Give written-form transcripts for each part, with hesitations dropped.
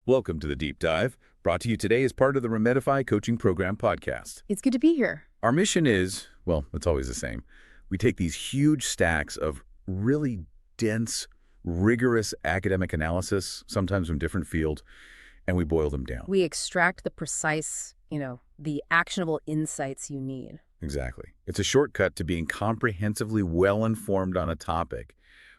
Welcome to the Deep Dive, brought to you today as part of the Remetify Coaching Program podcast. It's good to be here. Our mission is, well, it's always the same. We take these huge stacks of really dense, rigorous academic analysis, sometimes from different fields, and we boil them down. We extract the precise, the actionable insights you need. Exactly. It's a shortcut to being comprehensively well-informed on a topic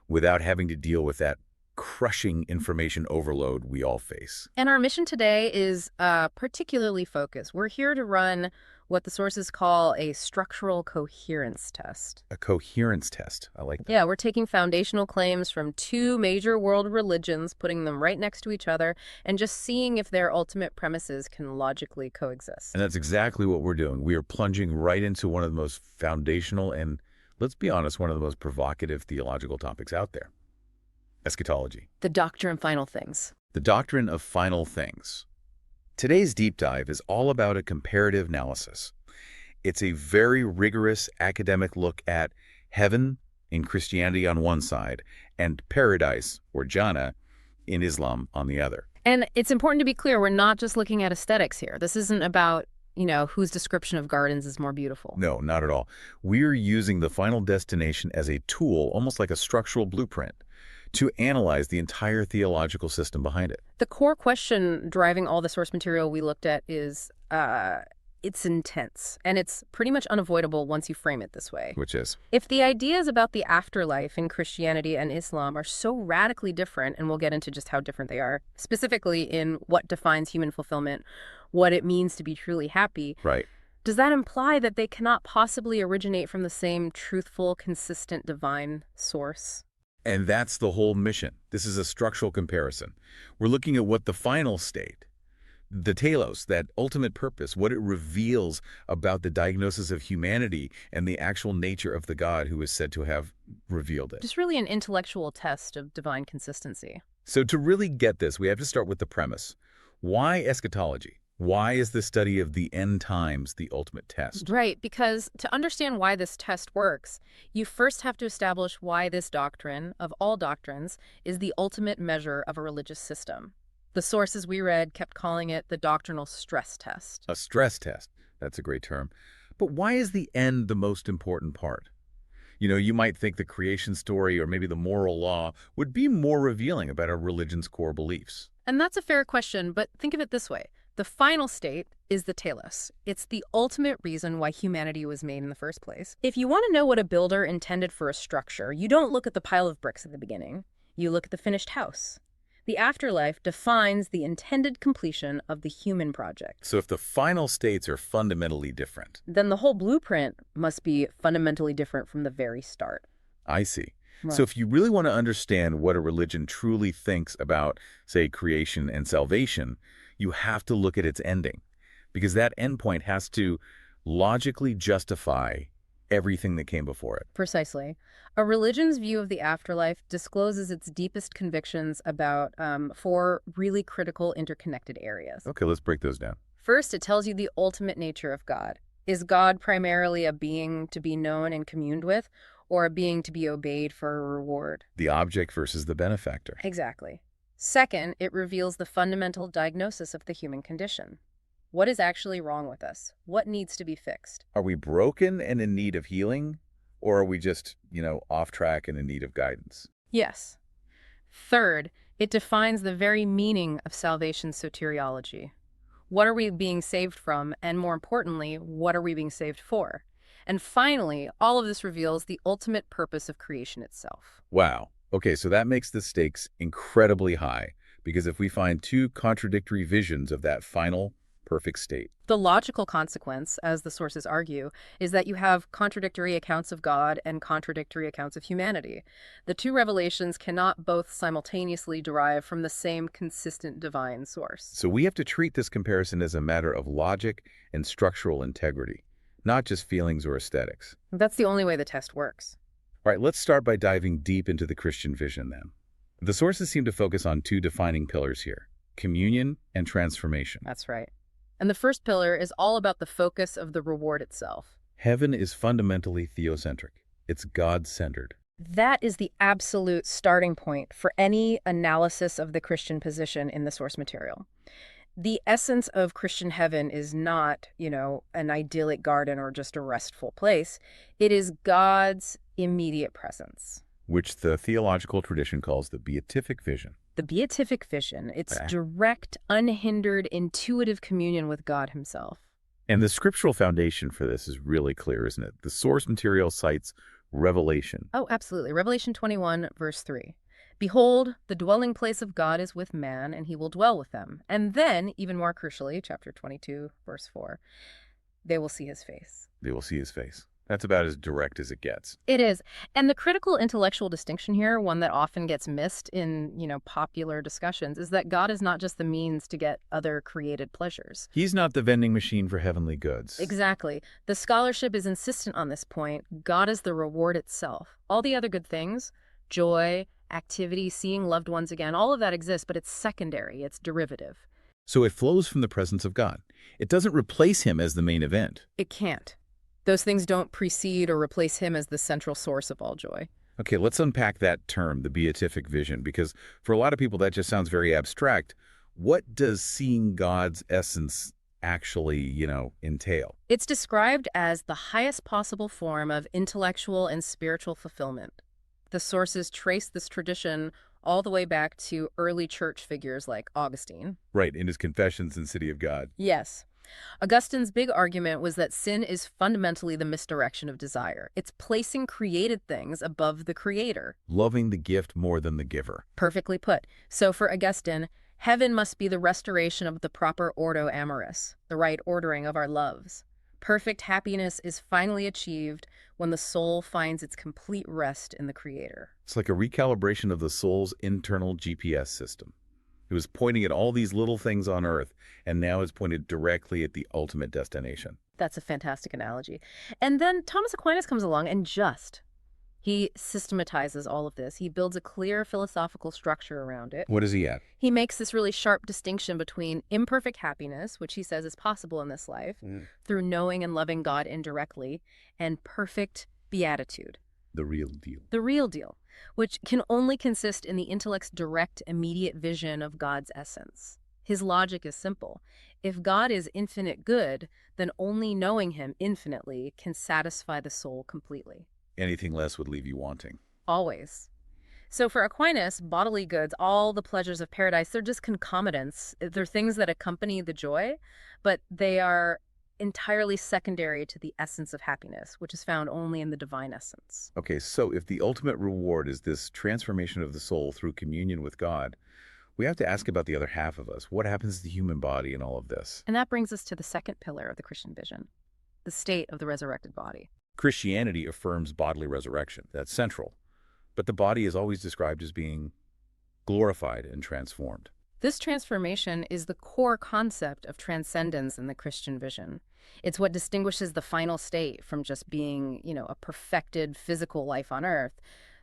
without having to deal with that crushing information overload we all face. And our mission today is particularly focused. We're here to run what the sources call a structural coherence test. A coherence test. I like that. Yeah, we're taking foundational claims from two major world religions, putting them right next to each other, and just seeing if their ultimate premises can logically coexist. And that's exactly what we're doing. We are plunging right into one of the most foundational and, let's be honest, one of the most provocative theological topics out there. Eschatology. The doctrine of final things. The doctrine of final things. Today's deep dive is all about a comparative analysis. It's a very rigorous academic look at heaven in Christianity on one side and paradise, or Jannah, in Islam on the other. And it's important to be clear, we're not just looking at aesthetics here. This isn't about, whose description of gardens is more beautiful. No, not at all. We're using the final destination as a tool, almost like a structural blueprint, to analyze the entire theological system behind it. The core question driving all the source material we looked at is, it's intense, and it's pretty much unavoidable once you frame it this way. Which is? If the ideas about the afterlife in Christianity and Islam are so radically different, and we'll get into just how different they are, specifically in what defines human fulfillment, what it means to be truly happy, Right. does that imply that they cannot possibly originate from the same truthful, consistent, divine source? And that's the whole mission. This is a structural comparison. We're looking at what the final state, the telos, that ultimate purpose, what it reveals about the diagnosis of humanity and the actual nature of the God who is said to have revealed it. Just really an intellectual test of divine consistency. So to really get this, we have to start with the premise. Why eschatology? Why is the study of the end times the ultimate test? Right, because to understand why this test works, you first have to establish why this doctrine, of all doctrines, is the ultimate measure of a religious system. The sources we read kept calling it the doctrinal stress test. A stress test. That's a great term. But why is the end the most important part? You might think the creation story or maybe the moral law would be more revealing about a religion's core beliefs. And that's a fair question, but think of it this way. The final state is the telos. It's the ultimate reason why humanity was made in the first place. If you want to know what a builder intended for a structure, you don't look at the pile of bricks at the beginning. You look at the finished house. The afterlife defines the intended completion of the human project. So if the final states are fundamentally different, then the whole blueprint must be fundamentally different from the very start. I see. Right. So if you really want to understand what a religion truly thinks about, say, creation and salvation, you have to look at its ending, because that endpoint has to logically justify everything that came before it. Precisely. A religion's view of the afterlife discloses its deepest convictions about four really critical interconnected areas. Okay, let's break those down. First, it tells you the ultimate nature of God. Is God primarily a being to be known and communed with, or a being to be obeyed for a reward? The object versus the benefactor. Exactly. Second, it reveals the fundamental diagnosis of the human condition. What is actually wrong with us? What needs to be fixed? Are we broken and in need of healing? Or are we just, off track and in need of guidance? Yes. Third, it defines the very meaning of salvation's soteriology. What are we being saved from? And more importantly, what are we being saved for? And finally, all of this reveals the ultimate purpose of creation itself. Wow. Okay, so that makes the stakes incredibly high, because if we find two contradictory visions of that final perfect state. The logical consequence, as the sources argue, is that you have contradictory accounts of God and contradictory accounts of humanity. The two revelations cannot both simultaneously derive from the same consistent divine source. So we have to treat this comparison as a matter of logic and structural integrity, not just feelings or aesthetics. That's the only way the test works. All right, let's start by diving deep into the Christian vision then. The sources seem to focus on two defining pillars here, communion and transformation. That's right. And the first pillar is all about the focus of the reward itself. Heaven is fundamentally theocentric. It's God-centered. That is the absolute starting point for any analysis of the Christian position in the source material. The essence of Christian heaven is not, an idyllic garden or just a restful place. It is God's immediate presence. Which the theological tradition calls the beatific vision. The beatific vision, it's Okay. direct, unhindered, intuitive communion with God himself. And the scriptural foundation for this is really clear, isn't it? The source material cites Revelation. Oh, absolutely. Revelation 21, verse 3. Behold, the dwelling place of God is with man, and he will dwell with them. And then, even more crucially, chapter 22, verse 4, they will see his face. They will see his face. That's about as direct as it gets. It is. And the critical intellectual distinction here, one that often gets missed in, popular discussions, is that God is not just the means to get other created pleasures. He's not the vending machine for heavenly goods. Exactly. The scholarship is insistent on this point. God is the reward itself. All the other good things, joy, activity, seeing loved ones again, all of that exists, but it's secondary, it's derivative. So it flows from the presence of God. It doesn't replace him as the main event. It can't. Those things don't precede or replace him as the central source of all joy. Okay, let's unpack that term, the beatific vision, because for a lot of people that just sounds very abstract. What does seeing God's essence actually, entail? It's described as the highest possible form of intellectual and spiritual fulfillment. The sources trace this tradition all the way back to early church figures like Augustine. Right, in his Confessions in City of God. Yes. Augustine's big argument was that sin is fundamentally the misdirection of desire. It's placing created things above the creator. Loving the gift more than the giver. Perfectly put. So for Augustine, heaven must be the restoration of the proper ordo amoris, the right ordering of our loves. Perfect happiness is finally achieved when the soul finds its complete rest in the creator. It's like a recalibration of the soul's internal GPS system. It was pointing at all these little things on earth, and now it's pointed directly at the ultimate destination. That's a fantastic analogy. And then Thomas Aquinas comes along and he systematizes all of this. He builds a clear philosophical structure around it. What does he add? He makes this really sharp distinction between imperfect happiness, which he says is possible in this life, through knowing and loving God indirectly, and perfect beatitude. The real deal. The real deal, which can only consist in the intellect's direct, immediate vision of God's essence. His logic is simple. If God is infinite good, then only knowing him infinitely can satisfy the soul completely. Anything less would leave you wanting. Always. So for Aquinas, bodily goods, all the pleasures of paradise, they're just concomitants. They're things that accompany the joy, but they are entirely secondary to the essence of happiness, which is found only in the divine essence. Okay, so if the ultimate reward is this transformation of the soul through communion with God, we have to ask about the other half of us. What happens to the human body in all of this? And that brings us to the second pillar of the Christian vision, the state of the resurrected body. Christianity affirms bodily resurrection. That's central. But the body is always described as being glorified and transformed. This transformation is the core concept of transcendence in the Christian vision. It's what distinguishes the final state from just being, a perfected physical life on earth.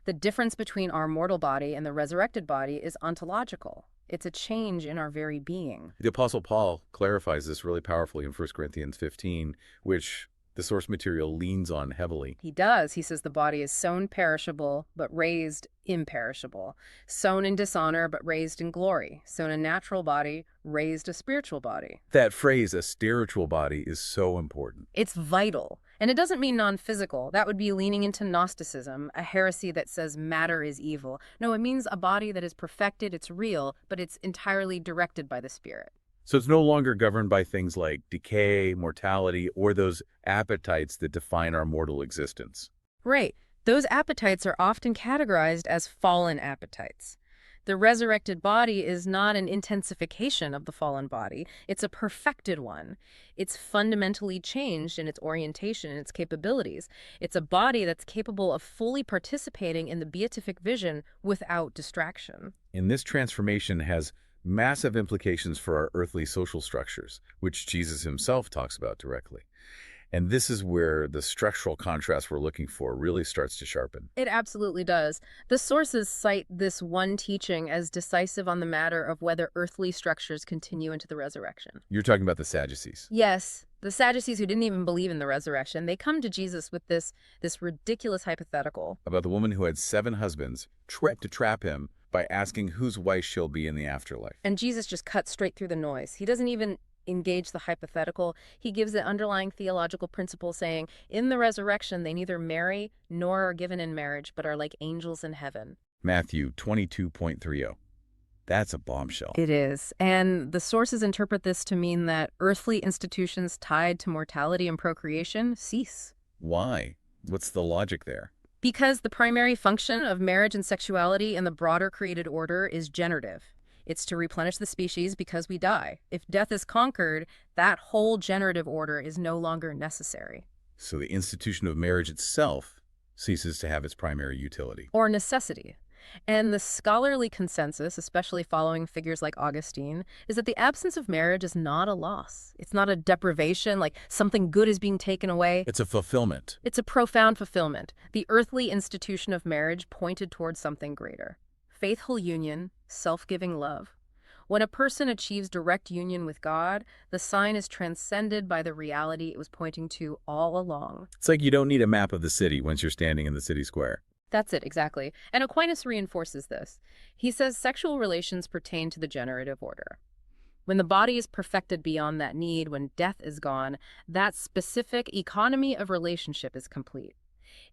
The difference between our mortal body and the resurrected body is ontological. It's a change in our very being. The Apostle Paul clarifies this really powerfully in 1 Corinthians 15, which the source material leans on heavily. He does. He says the body is sown perishable, but raised imperishable. Sown in dishonor, but raised in glory. Sown a natural body, raised a spiritual body. That phrase, a spiritual body, is so important. It's vital. And it doesn't mean non-physical. That would be leaning into Gnosticism, a heresy that says matter is evil. No, it means a body that is perfected, it's real, but it's entirely directed by the Spirit. So it's no longer governed by things like decay, mortality, or those appetites that define our mortal existence. Right. Those appetites are often categorized as fallen appetites. The resurrected body is not an intensification of the fallen body. It's a perfected one. It's fundamentally changed in its orientation and its capabilities. It's a body that's capable of fully participating in the beatific vision without distraction. And this transformation has massive implications for our earthly social structures, which Jesus himself talks about directly. And this is where the structural contrast we're looking for really starts to sharpen. It absolutely does. The sources cite this one teaching as decisive on the matter of whether earthly structures continue into the resurrection. You're talking about the Sadducees. Yes, The Sadducees, who didn't even believe in the resurrection, they come to Jesus with this ridiculous hypothetical. About the woman who had 7 husbands, tried to trap him by asking whose wife she'll be in the afterlife. And Jesus just cuts straight through the noise. He doesn't even engage the hypothetical. He gives the underlying theological principle saying, in the resurrection, they neither marry nor are given in marriage, but are like angels in heaven. Matthew 22.30. That's a bombshell. It is. And the sources interpret this to mean that earthly institutions tied to mortality and procreation cease. Why? What's the logic there? Because the primary function of marriage and sexuality in the broader created order is generative. It's to replenish the species because we die. If death is conquered, that whole generative order is no longer necessary. So the institution of marriage itself ceases to have its primary utility. Or necessity. And the scholarly consensus, especially following figures like Augustine, is that the absence of marriage is not a loss. It's not a deprivation, like something good is being taken away. It's a fulfillment. It's a profound fulfillment. The earthly institution of marriage pointed towards something greater. Faithful union, self-giving love. When a person achieves direct union with God, the sign is transcended by the reality it was pointing to all along. It's like you don't need a map of the city once you're standing in the city square. That's it, exactly. And Aquinas reinforces this. He says sexual relations pertain to the generative order. When the body is perfected beyond that need, when death is gone, that specific economy of relationship is complete.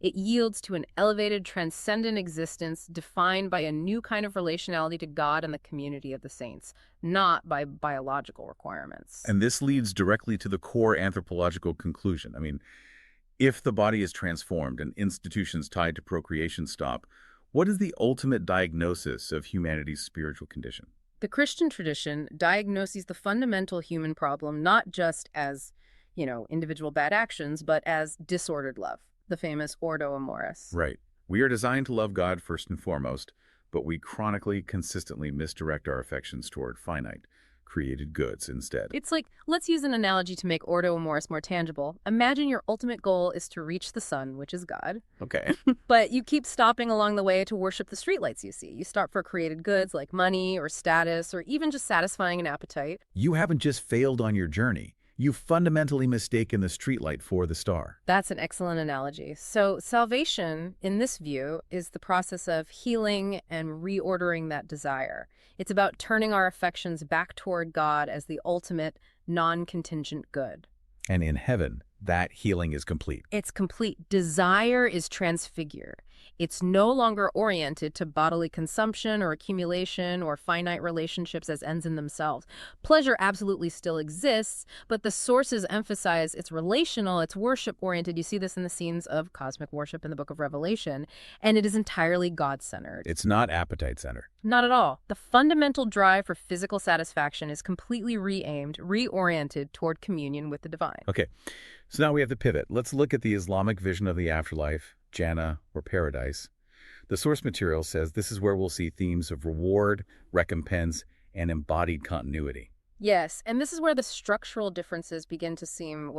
It yields to an elevated, transcendent existence defined by a new kind of relationality to God and the community of the saints, not by biological requirements. And this leads directly to the core anthropological conclusion. If the body is transformed and institutions tied to procreation stop, what is the ultimate diagnosis of humanity's spiritual condition? The Christian tradition diagnoses the fundamental human problem not just as, individual bad actions, but as disordered love, the famous ordo amoris. Right. We are designed to love God first and foremost, but we chronically, consistently misdirect our affections toward finite, created goods instead. It's like, let's use an analogy to make ordo amoris more tangible. Imagine your ultimate goal is to reach the sun, which is God. Okay. But you keep stopping along the way to worship the streetlights you see. You stop for created goods like money or status or even just satisfying an appetite. You haven't just failed on your journey. You've fundamentally mistaken the streetlight for the star. That's an excellent analogy. So salvation, in this view, is the process of healing and reordering that desire. It's about turning our affections back toward God as the ultimate, non-contingent good. And in heaven, that healing is complete. It's complete. Desire is transfigured. It's no longer oriented to bodily consumption or accumulation or finite relationships as ends in themselves. Pleasure absolutely still exists, but the sources emphasize it's relational, it's worship-oriented. You see this in the scenes of cosmic worship in the book of Revelation, and it is entirely God-centered. It's not appetite-centered. Not at all. The fundamental drive for physical satisfaction is completely re-aimed, reoriented toward communion with the divine. Okay, so now we have to pivot. Let's look at the Islamic vision of the afterlife, Jannah, or paradise. The source material says this is where we'll see themes of reward, recompense, and embodied continuity. Yes, and this is where the structural differences begin to seem,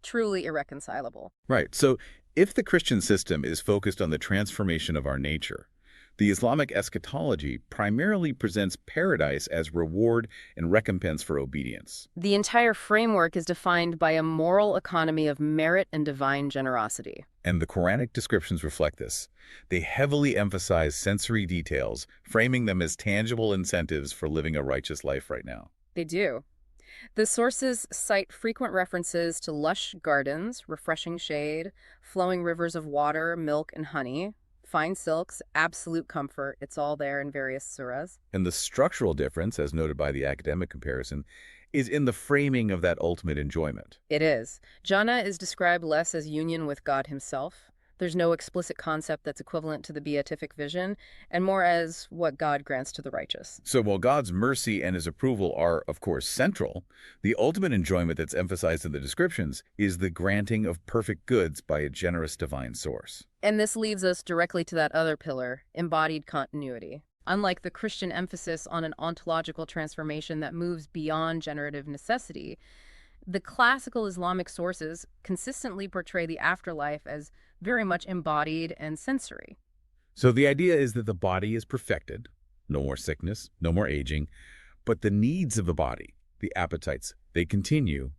truly irreconcilable. Right, so if the Christian system is focused on the transformation of our nature, the Islamic eschatology primarily presents paradise as reward and recompense for obedience. The entire framework is defined by a moral economy of merit and divine generosity. And the Quranic descriptions reflect this. They heavily emphasize sensory details, framing them as tangible incentives for living a righteous life right now. They do. The sources cite frequent references to lush gardens, refreshing shade, flowing rivers of water, milk, and honey, fine silks, absolute comfort. It's all there in various surahs. And the structural difference, as noted by the academic comparison, is in the framing of that ultimate enjoyment. It is. Jannah is described less as union with God himself. There's no explicit concept that's equivalent to the beatific vision, and more as what God grants to the righteous. So while God's mercy and his approval are, of course, central, the ultimate enjoyment that's emphasized in the descriptions is the granting of perfect goods by a generous divine source. And this leads us directly to that other pillar, embodied continuity. Unlike the Christian emphasis on an ontological transformation that moves beyond generative necessity, the classical Islamic sources consistently portray the afterlife as very much embodied and sensory. So the idea is that the body is perfected, no more sickness, no more aging, but the needs of the body, the appetites, they continue,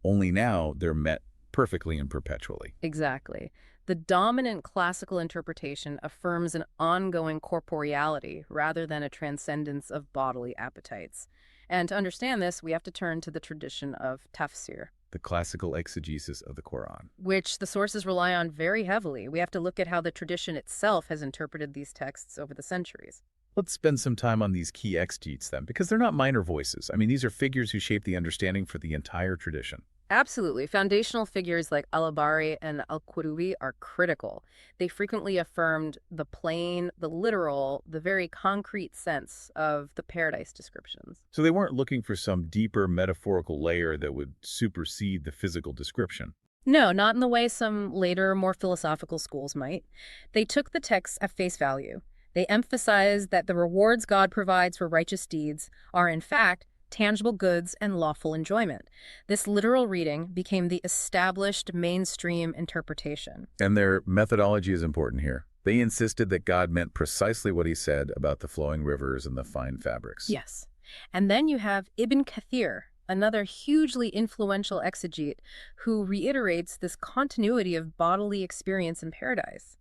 only now they're met perfectly and perpetually. Exactly. The dominant classical interpretation affirms an ongoing corporeality rather than a transcendence of bodily appetites. And to understand this, we have to turn to the tradition of tafsir, The classical exegesis of the Quran. which the sources rely on very heavily. We have to look at how the tradition itself has interpreted these texts over the centuries. Let's spend some time on these key exegetes then, because they're not minor voices. I mean, these are figures who shape the understanding for the entire tradition. Absolutely. Foundational figures like Al-Abari and Al-Qurubi are critical. They frequently affirmed the plain, the literal, the very concrete sense of the paradise descriptions. So they weren't looking for some deeper metaphorical layer that would supersede the physical description. No, not in the way some later, more philosophical schools might. They took the texts at face value. They emphasized that the rewards God provides for righteous deeds are, in fact, tangible goods and lawful enjoyment. This literal reading became the established mainstream interpretation. And their methodology is important here. They insisted that God meant precisely what he said about the flowing rivers and the fine fabrics. Yes. And then you have Ibn Kathir, another hugely influential exegete who reiterates this continuity of bodily experience in paradise.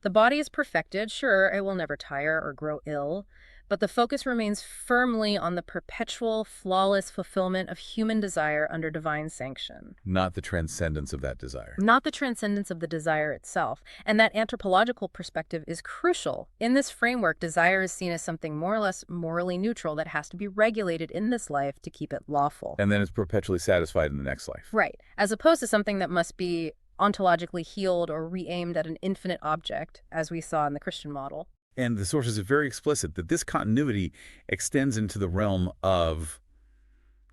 The body is perfected, sure, it will never tire or grow ill, but the focus remains firmly on the perpetual, flawless fulfillment of human desire under divine sanction. Not the transcendence of that desire. Not the transcendence of the desire itself. And that anthropological perspective is crucial. In this framework, desire is seen as something more or less morally neutral that has to be regulated in this life to keep it lawful. And then it's perpetually satisfied in the next life. Right. As opposed to something that must be ontologically healed or re-aimed at an infinite object, as we saw in the Christian model. And the sources are very explicit that this continuity extends into the realm of,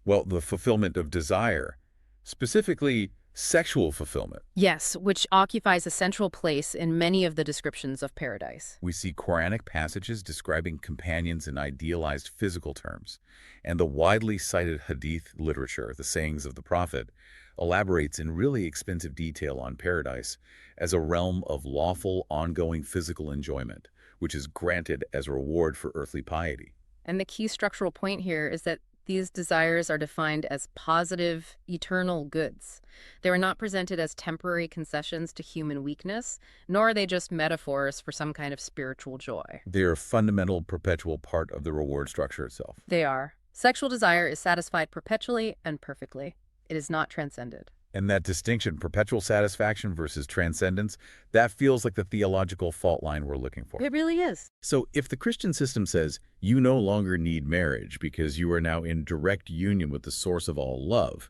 well, the fulfillment of desire, specifically sexual fulfillment. Yes, which occupies a central place in many of the descriptions of paradise. We see Quranic passages describing companions in idealized physical terms, and the widely cited hadith literature, the sayings of the Prophet, elaborates in really expensive detail on paradise as a realm of lawful, ongoing physical enjoyment, which is granted as a reward for earthly piety. And the key structural point here is that these desires are defined as positive, eternal goods. They are not presented as temporary concessions to human weakness, nor are they just metaphors for some kind of spiritual joy. They are a fundamental, perpetual part of the reward structure itself. They are. Sexual desire is satisfied perpetually and perfectly. It is not transcended. And that distinction, perpetual satisfaction versus transcendence, that feels like the theological fault line we're looking for. It really is. So if the Christian system says you no longer need marriage because you are now in direct union with the source of all love,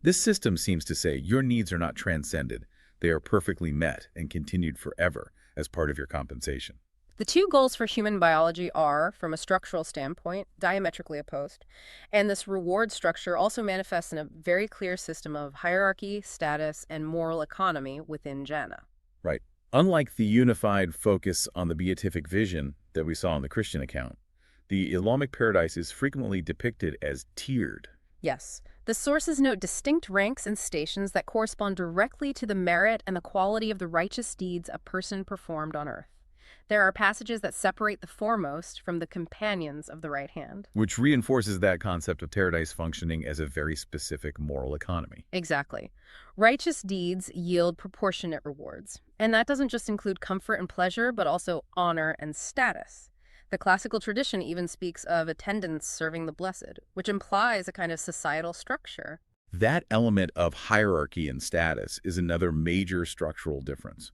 this system seems to say your needs are not transcended. They are perfectly met and continued forever as part of your compensation. The two goals for human biology are, from a structural standpoint, diametrically opposed. And this reward structure also manifests in a very clear system of hierarchy, status, and moral economy within Jannah. Right. Unlike the unified focus on the beatific vision that we saw in the Christian account, the Islamic paradise is frequently depicted as tiered. Yes. The sources note distinct ranks and stations that correspond directly to the merit and the quality of the righteous deeds a person performed on earth. There are passages that separate the foremost from the companions of the right hand. Which reinforces that concept of paradise functioning as a very specific moral economy. Exactly. Righteous deeds yield proportionate rewards. And that doesn't just include comfort and pleasure, but also honor and status. The classical tradition even speaks of attendants serving the blessed, which implies a kind of societal structure. That element of hierarchy and status is another major structural difference.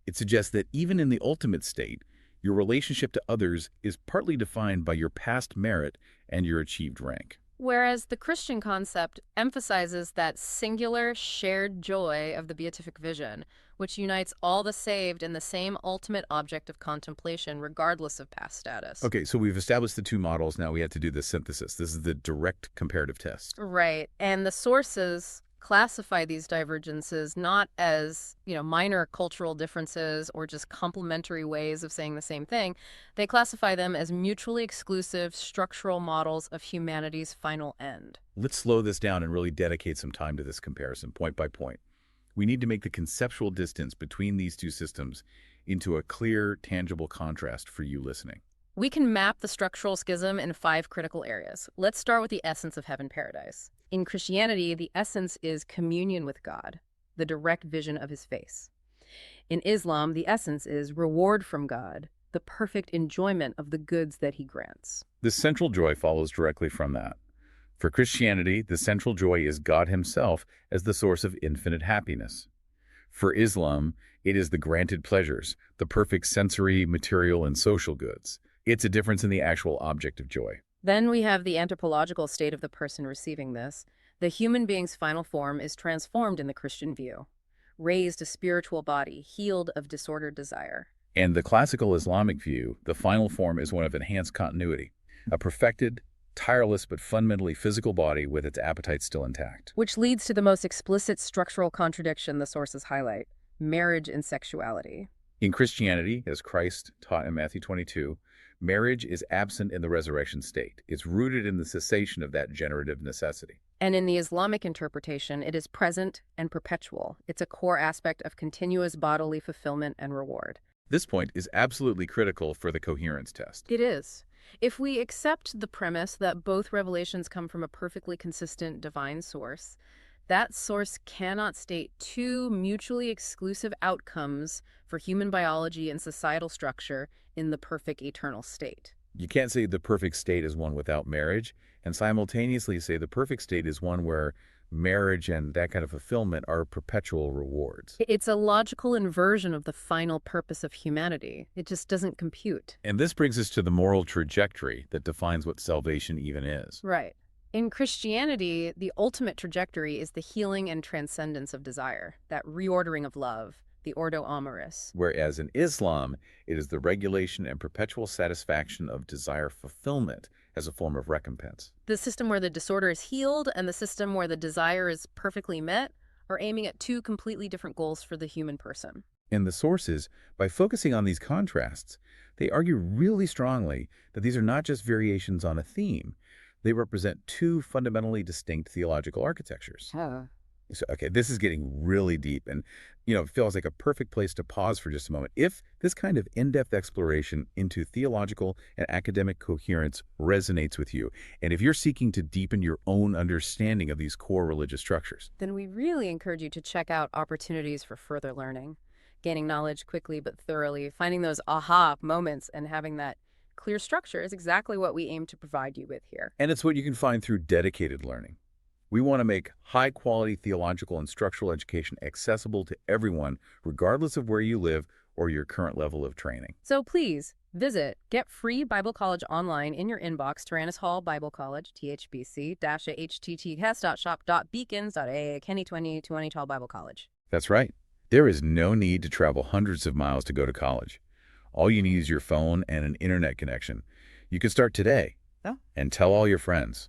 It suggests that even in the ultimate state, your relationship to others is partly defined by your past merit and your achieved rank. Whereas the Christian concept emphasizes that singular, shared joy of the beatific vision, which unites all the saved in the same ultimate object of contemplation, regardless of past status. Okay, so we've established the two models. Now we have to do the synthesis. This is the direct comparative test. Right. And the sources classify these divergences not as, minor cultural differences or just complementary ways of saying the same thing. They classify them as mutually exclusive structural models of humanity's final end. Let's slow this down and really dedicate some time to this comparison, point by point. We need to make the conceptual distance between these two systems into a clear, tangible contrast for you listening. We can map the structural schism in 5 critical areas. Let's start with the essence of heaven paradise. In Christianity, the essence is communion with God, the direct vision of his face. In Islam, the essence is reward from God, the perfect enjoyment of the goods that he grants. The central joy follows directly from that. For Christianity, the central joy is God himself as the source of infinite happiness. For Islam, it is the granted pleasures, the perfect sensory, material, and social goods. It's a difference in the actual object of joy. Then we have the anthropological state of the person receiving this. The human being's final form is transformed in the Christian view, raised a spiritual body, healed of disordered desire. And the classical Islamic view, the final form is one of enhanced continuity, a perfected, tireless but fundamentally physical body with its appetite still intact. Which leads to the most explicit structural contradiction the sources highlight: marriage and sexuality. In Christianity, as Christ taught in Matthew 22, marriage is absent in the resurrection state. It's rooted in the cessation of that generative necessity. And in the Islamic interpretation, it is present and perpetual. It's a core aspect of continuous bodily fulfillment and reward. This point is absolutely critical for the coherence test. It is. If we accept the premise that both revelations come from a perfectly consistent divine source, that source cannot state two mutually exclusive outcomes for human biology and societal structure in the perfect eternal state. You can't say the perfect state is one without marriage, and simultaneously say the perfect state is one where marriage and that kind of fulfillment are perpetual rewards. It's a logical inversion of the final purpose of humanity. It just doesn't compute. And this brings us to the moral trajectory that defines what salvation even is. Right. In Christianity, the ultimate trajectory is the healing and transcendence of desire, that reordering of love, the ordo amoris. Whereas in Islam, it is the regulation and perpetual satisfaction of desire fulfillment as a form of recompense. The system where the disorder is healed and the system where the desire is perfectly met are aiming at two completely different goals for the human person. In the sources, by focusing on these contrasts, they argue really strongly that these are not just variations on a theme. They represent two fundamentally distinct theological architectures. So, okay, this is getting really deep and, it feels like a perfect place to pause for just a moment. If this kind of in-depth exploration into theological and academic coherence resonates with you, and if you're seeking to deepen your own understanding of these core religious structures, then we really encourage you to check out opportunities for further learning, gaining knowledge quickly but thoroughly, finding those aha moments, and having that clear structure is exactly what we aim to provide you with here. And it's what you can find through dedicated learning. We want to make high-quality theological and structural education accessible to everyone, regardless of where you live or your current level of training. So please, visit Get Free Bible College online in your inbox, Tyrannus Hall Bible College, thbc-https://shop.beacons.aa Kenny 2020 Tall Bible College. That's right. There is no need to travel hundreds of miles to go to college. All you need is your phone and an internet connection. You can start today and tell all your friends.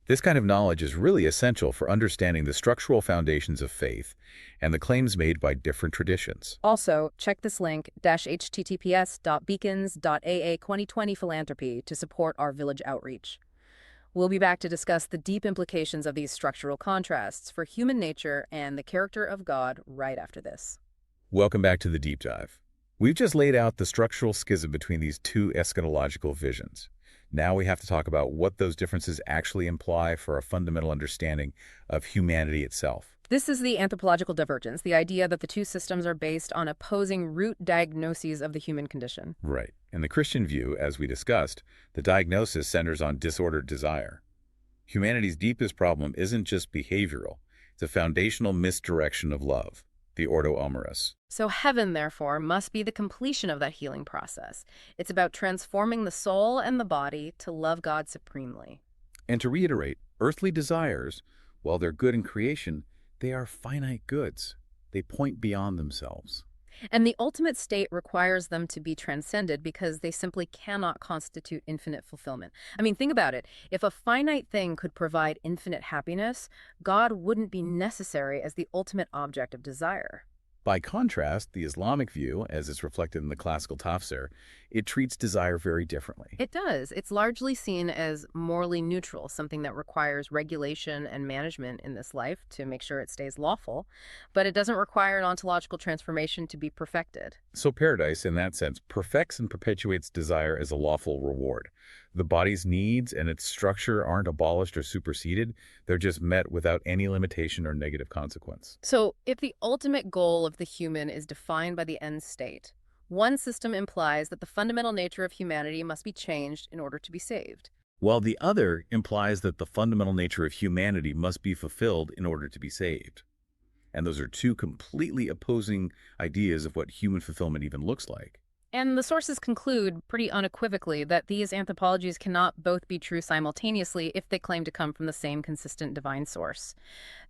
This kind of knowledge is really essential for understanding the structural foundations of faith and the claims made by different traditions. Also, check this link, https://beacons.aa 2020 philanthropy to support our village outreach. We'll be back to discuss the deep implications of these structural contrasts for human nature and the character of God right after this. Welcome back to the Deep Dive. We've just laid out the structural schism between these two eschatological visions. Now we have to talk about what those differences actually imply for a fundamental understanding of humanity itself. This is the anthropological divergence, the idea that the two systems are based on opposing root diagnoses of the human condition. Right. In the Christian view, as we discussed, the diagnosis centers on disordered desire. Humanity's deepest problem isn't just behavioral. It's a foundational misdirection of love, the ordo amoris. So heaven, therefore, must be the completion of that healing process. It's about transforming the soul and the body to love God supremely. And to reiterate, earthly desires, while they're good in creation, they are finite goods. They point beyond themselves. And the ultimate state requires them to be transcended because they simply cannot constitute infinite fulfillment. I mean, think about it. If a finite thing could provide infinite happiness, God wouldn't be necessary as the ultimate object of desire. By contrast, the Islamic view, as is reflected in the classical tafsir, it treats desire very differently. It does. It's largely seen as morally neutral, something that requires regulation and management in this life to make sure it stays lawful, but it doesn't require an ontological transformation to be perfected. So paradise, in that sense, perfects and perpetuates desire as a lawful reward. The body's needs and its structure aren't abolished or superseded. They're just met without any limitation or negative consequence. So, if the ultimate goal of the human is defined by the end state, one system implies that the fundamental nature of humanity must be changed in order to be saved. While the other implies that the fundamental nature of humanity must be fulfilled in order to be saved. And those are two completely opposing ideas of what human fulfillment even looks like. And the sources conclude pretty unequivocally that these anthropologies cannot both be true simultaneously if they claim to come from the same consistent divine source.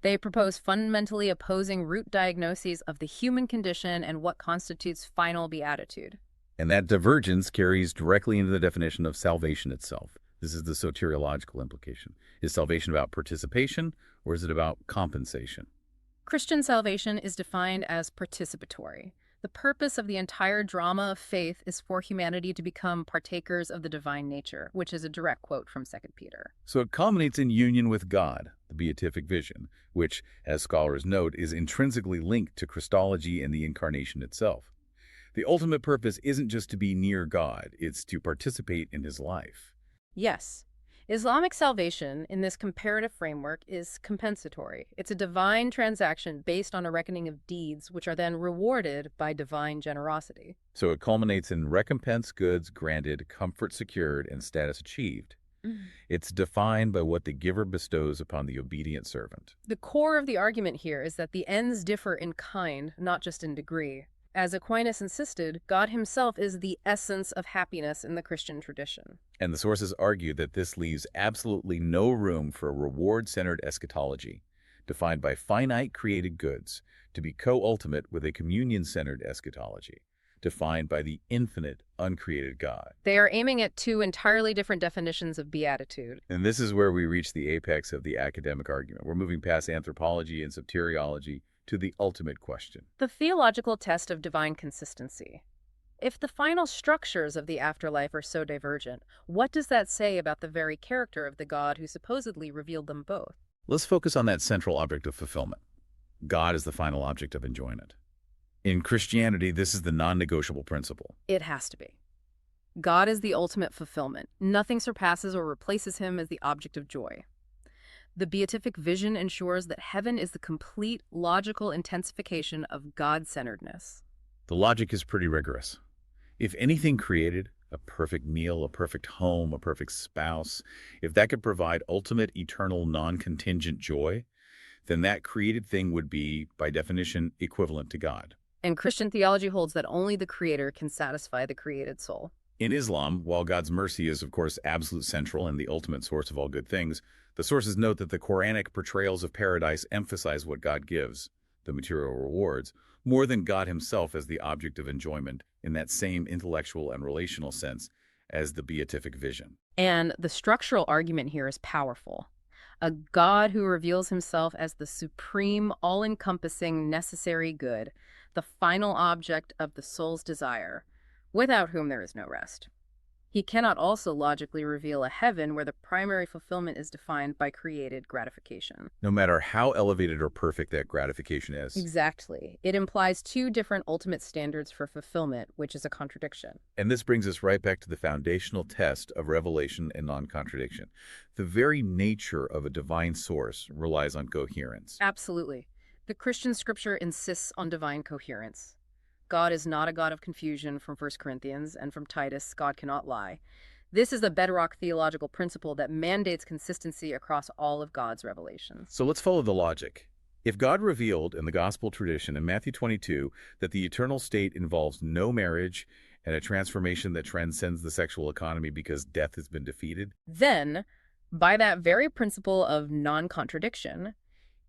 They propose fundamentally opposing root diagnoses of the human condition and what constitutes final beatitude. And that divergence carries directly into the definition of salvation itself. This is the soteriological implication. Is salvation about participation, or is it about compensation? Christian salvation is defined as participatory. The purpose of the entire drama of faith is for humanity to become partakers of the divine nature, which is a direct quote from 2 Peter. So it culminates in union with God, the beatific vision, which, as scholars note, is intrinsically linked to Christology and the incarnation itself. The ultimate purpose isn't just to be near God, it's to participate in his life. Yes. Islamic salvation, in this comparative framework, is compensatory. It's a divine transaction based on a reckoning of deeds, which are then rewarded by divine generosity. So it culminates in recompense goods granted, comfort secured, and status achieved. It's defined by what the giver bestows upon the obedient servant. The core of the argument here is that the ends differ in kind, not just in degree. As Aquinas insisted, God himself is the essence of happiness in the Christian tradition. And the sources argue that this leaves absolutely no room for a reward-centered eschatology, defined by finite created goods, to be co-ultimate with a communion-centered eschatology, defined by the infinite, uncreated God. They are aiming at two entirely different definitions of beatitude. And this is where we reach the apex of the academic argument. We're moving past anthropology and soteriology to the ultimate question. The theological test of divine consistency. If the final structures of the afterlife are so divergent, what does that say about the very character of the God who supposedly revealed them both? Let's focus on that central object of fulfillment. God is the final object of enjoyment. In Christianity, this is the non-negotiable principle. It has to be. God is the ultimate fulfillment. Nothing surpasses or replaces him as the object of joy. The beatific vision ensures that heaven is the complete logical intensification of God-centeredness. The logic is pretty rigorous. If anything created, a perfect meal, a perfect home, a perfect spouse, if that could provide ultimate, eternal, non-contingent joy, then that created thing would be, by definition, equivalent to God. And Christian theology holds that only the Creator can satisfy the created soul. In Islam, while God's mercy is, of course, absolute central and the ultimate source of all good things, the sources note that the Quranic portrayals of paradise emphasize what God gives, the material rewards, more than God himself as the object of enjoyment in that same intellectual and relational sense as the beatific vision. And the structural argument here is powerful. A God who reveals himself as the supreme, all-encompassing, necessary good, the final object of the soul's desire, without whom there is no rest. He cannot also logically reveal a heaven where the primary fulfillment is defined by created gratification. No matter how elevated or perfect that gratification is. Exactly. It implies two different ultimate standards for fulfillment, which is a contradiction. And this brings us right back to the foundational test of revelation and non-contradiction. The very nature of a divine source relies on coherence. Absolutely. The Christian scripture insists on divine coherence. God is not a God of confusion from 1 Corinthians, and from Titus, God cannot lie. This is the bedrock theological principle that mandates consistency across all of God's revelations. So let's follow the logic. If God revealed in the gospel tradition in Matthew 22 that the eternal state involves no marriage and a transformation that transcends the sexual economy because death has been defeated, then, by that very principle of non-contradiction,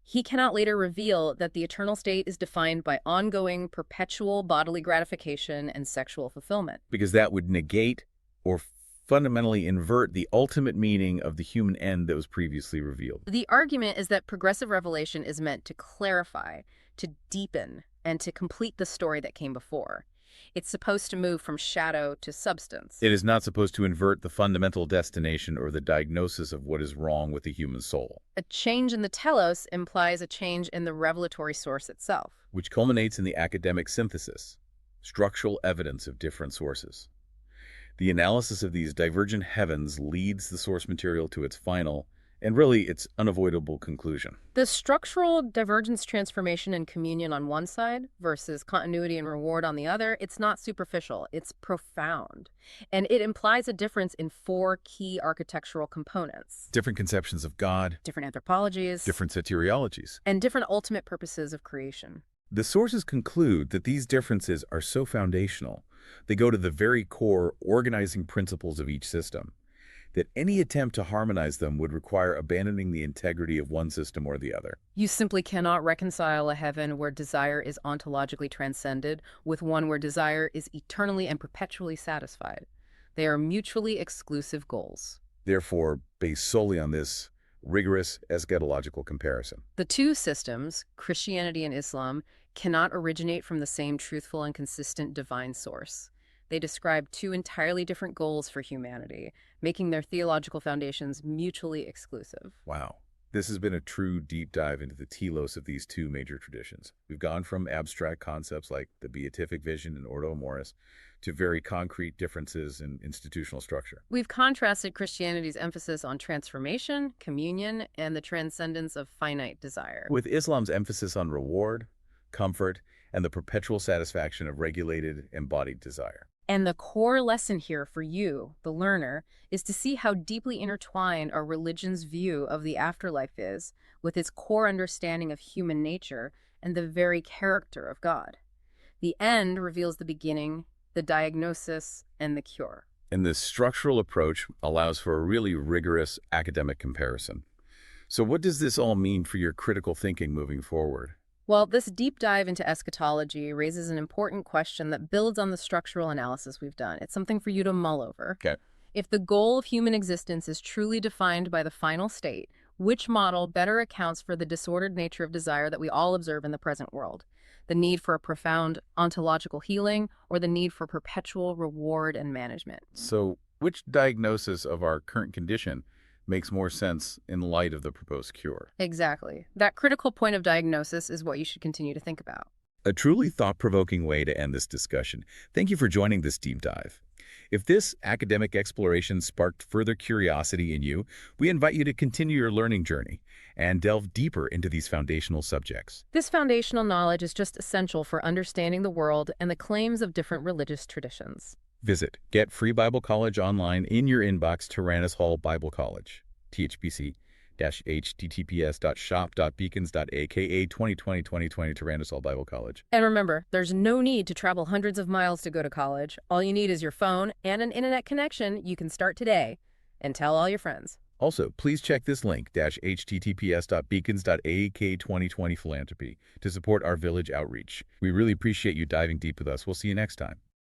he cannot later reveal that the eternal state is defined by ongoing, perpetual bodily gratification and sexual fulfillment. because that would negate or fundamentally invert the ultimate meaning of the human end that was previously revealed. The argument is that progressive revelation is meant to clarify, to deepen, and to complete the story that came before. It's supposed to move from shadow to substance. It is not supposed to invert the fundamental destination or the diagnosis of what is wrong with the human soul, A change in the telos implies a change in the revelatory source itself. which culminates in the academic synthesis, structural evidence of different sources. The analysis of these divergent heavens leads the source material to its final, and really its unavoidable conclusion. The structural divergence, transformation, and communion on one side versus continuity and reward on the other, it's not superficial, it's profound. And it implies a difference in 4 key architectural components. Different conceptions of God, Different anthropologies, different soteriologies. and different ultimate purposes of creation. The sources conclude that these differences are so foundational, they go to the very core organizing principles of each system, that any attempt to harmonize them would require abandoning the integrity of one system or the other. You simply cannot reconcile a heaven where desire is ontologically transcended with one where desire is eternally and perpetually satisfied. They are mutually exclusive goals. Therefore, based solely on this rigorous eschatological comparison. The two systems, Christianity and Islam, cannot originate from the same truthful and consistent divine source. They describe 2 entirely different goals for humanity, making their theological foundations mutually exclusive. Wow. This has been a true deep dive into the telos of these 2 major traditions. We've gone from abstract concepts like the beatific vision and Ordo Amoris to very concrete differences in institutional structure. We've contrasted Christianity's emphasis on transformation, communion, and the transcendence of finite desire. With Islam's emphasis on reward, comfort, and the perpetual satisfaction of regulated, embodied desire. And the core lesson here for you, the learner, is to see how deeply intertwined our religion's view of the afterlife is with its core understanding of human nature and the very character of God. The end reveals the beginning, the diagnosis, and the cure. And this structural approach allows for a really rigorous academic comparison. So what does this all mean for your critical thinking moving forward? Well, this deep dive into eschatology raises an important question that builds on the structural analysis we've done. It's something for you to mull over. Okay. If the goal of human existence is truly defined by the final state, which model better accounts for the disordered nature of desire that we all observe in the present world? The need for a profound ontological healing or the need for perpetual reward and management? So which diagnosis of our current condition makes more sense in light of the proposed cure? Exactly. That critical point of diagnosis is what you should continue to think about. A truly thought-provoking way to end this discussion. Thank you for joining this deep dive. If this academic exploration sparked further curiosity in you, we invite you to continue your learning journey and delve deeper into these foundational subjects. This foundational knowledge is just essential for understanding the world and the claims of different religious traditions. Visit Get Free Bible College online in your inbox, Tyrannus Hall Bible College, thpc-https.shop.beacons.aka 2020 Tyrannus Hall Bible College. And remember, there's no need to travel hundreds of miles to go to college. All you need is your phone and an internet connection. You can start today and tell all your friends. Also, please check this link, https.beacons.aka 2020 philanthropy, to support our village outreach. We really appreciate you diving deep with us. We'll see you next time.